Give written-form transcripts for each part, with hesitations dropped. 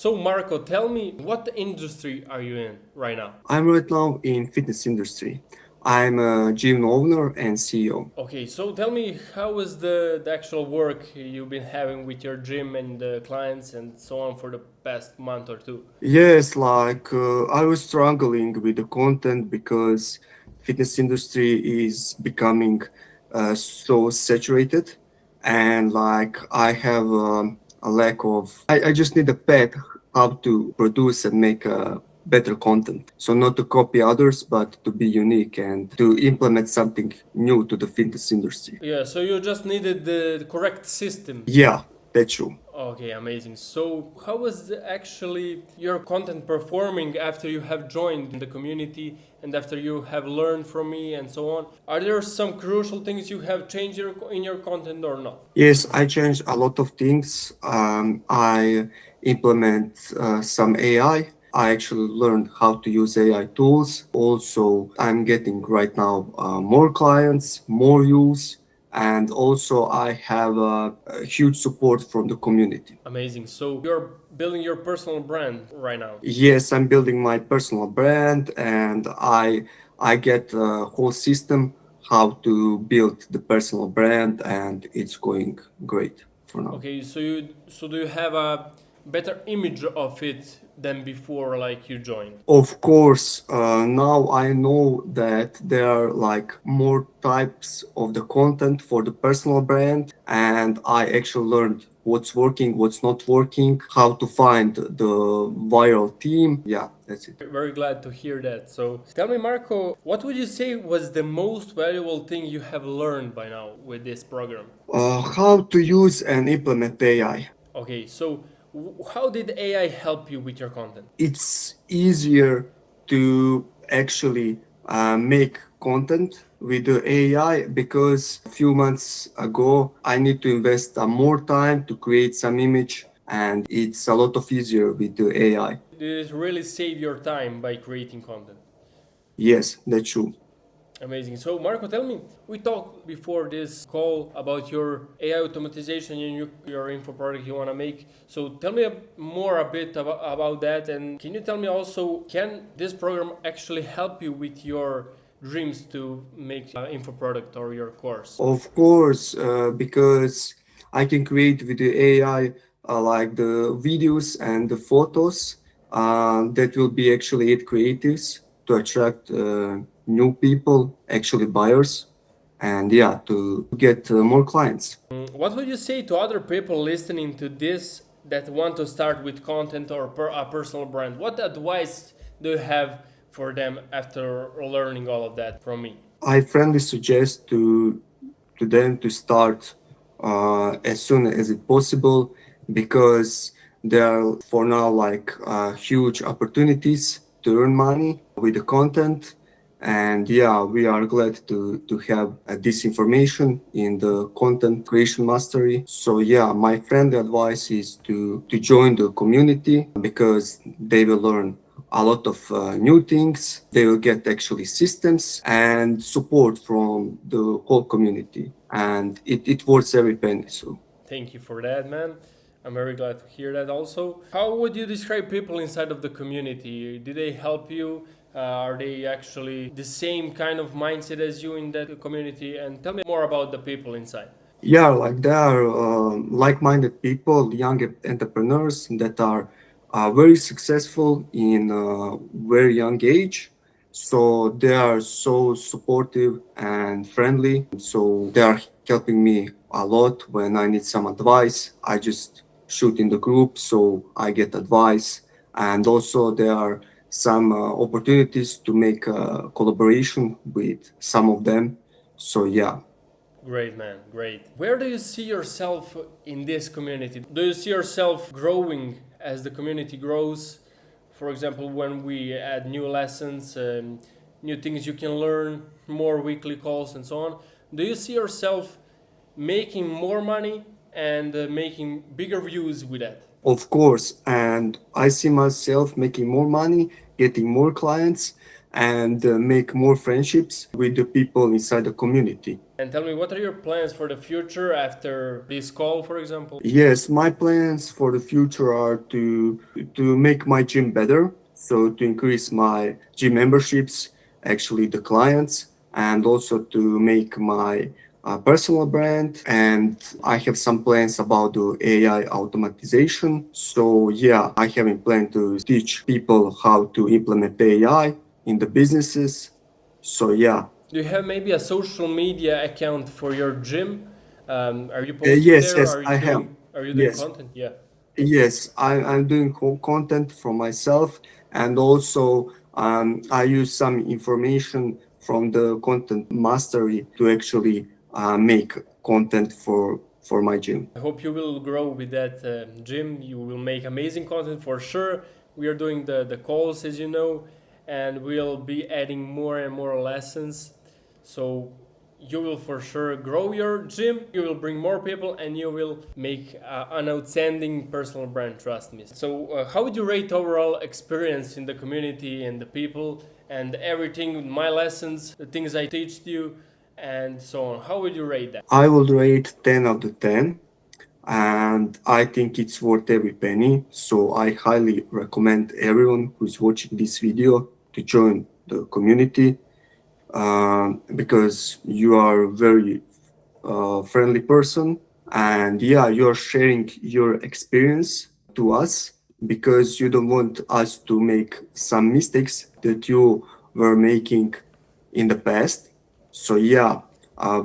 So Marko, tell me, what industry are you in right now? I'm right now in fitness industry. I'm a gym owner and CEO. Okay, so tell me, how is the actual work you've been having with your gym and the clients and so on for the past month or two? Yes, I was struggling with the content because fitness industry is becoming so saturated, and I have a lack of. I just need a path how to produce and make better content. So not to copy others, but to be unique and to implement something new to the fitness industry. Yeah, so you just needed the correct system. Yeah, that's true. Okay, amazing. So, how was actually your content performing after you have joined the community and after you have learned from me and so on? Are there some crucial things you have changed in your content or not? Yes, I changed a lot of things. I implement some AI. I actually learned how to use AI tools. Also, I'm getting right now more clients, more views, and also I have a huge support from the community. Amazing. So, you're building your personal brand right now. Yes, I'm building my personal brand, and I get a whole system how to build the personal brand, and it's going great for now. Okay, so do you have a better image of it than before like you joined? Of course, now I know that there are more types of the content for the personal brand, and I actually learned what's working, what's not working, how to find the viral team. Yeah, that's it. Very glad to hear that. So tell me, Marco, what would you say was the most valuable thing you have learned by now with this program? How to use and implement AI. Okay, so how did AI help you with your content? It's easier to actually make content with the AI because a few months ago I need to invest more time to create some image, and it's a lot of easier with the AI. Did it really save your time by creating content? Yes, that's true. Amazing. So, Marco, tell me, we talked before this call about your AI automatization and your info product you want to make. So, tell me more a bit about that. And can you tell me also, can this program actually help you with your dreams to make info product or your course? Of course, because I can create with the AI the videos and the photos that will be actually it creatives to attract new people, actually buyers, and yeah, to get more clients. What would you say to other people listening to this that want to start with content or a personal brand? What advice do you have for them after learning all of that from me? I friendly suggest to them to start as soon as it possible because there are for now huge opportunities to earn money with the content, and yeah, we are glad to have this information in the content creation mastery. So yeah, my friend advice is to join the community because they will learn a lot of new things. They will get actually systems and support from the whole community, and it worth every penny. So Thank you for that, man. I'm very glad to hear that also. How would you describe people inside of the community? Did they help you? Are they actually the same kind of mindset as you in that community? And tell me more about the people inside. yeah, like there are like-minded people, young entrepreneurs that are very successful in a very young age. So they are so supportive and friendly. So they are helping me a lot when I need some advice. I just shoot in the group, so I get advice. And also there are some opportunities to make a collaboration with some of them. So yeah. Great, man. Great. Where do you see yourself in this community? Do you see yourself growing as the community grows? For example, when we add new lessons, new things you can learn, more weekly calls, and so on. Do you see yourself making more money and making bigger views with that? Of course, and I see myself making more money, getting more clients, and make more friendships with the people inside the community. And tell me, what are your plans for the future after this call, for example? Yes, my plans for the future are to make my gym better, so to increase my gym memberships, actually the clients, and also to make my personal brand. And I have some plans about the AI automatization. So yeah, I have in plan to teach people how to implement AI in the businesses. So yeah. Do you have maybe a social media account for your gym? Are you posting Yes, there? yes, I have. Are you doing Yes. content? Yeah. Yes, I'm doing content for myself, and also I use some information from the content mastery to actually make content for my gym. I hope you will grow with that gym. You will make amazing content for sure. We are doing the calls, as you know, and we'll be adding more and more lessons. So you will for sure grow your gym. You will bring more people, and you will make an outstanding personal brand. Trust me. So, how would you rate overall experience in the community and the people and everything? My lessons, the things I teach you, and so on. How would you rate that? I will rate 10 out of 10, and I think it's worth every penny. So I highly recommend everyone who's watching this video to join the community because you are very friendly person, and yeah, you're sharing your experience to us because you don't want us to make some mistakes that you were making in the past. So yeah,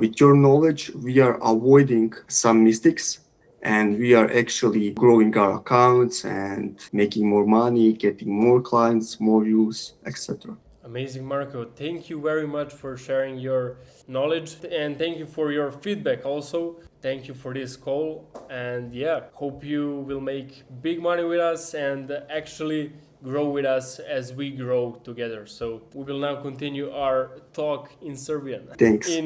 with your knowledge we are avoiding some mistakes, and we are actually growing our accounts and making more money, getting more clients, more views, etc. Amazing, Marko. Thank you very much for sharing your knowledge and thank you for your feedback also. Thank you for this call. And yeah, hope you will make big money with us and actually grow with us as we grow together. So we will now continue our talk in Serbian. Thanks. In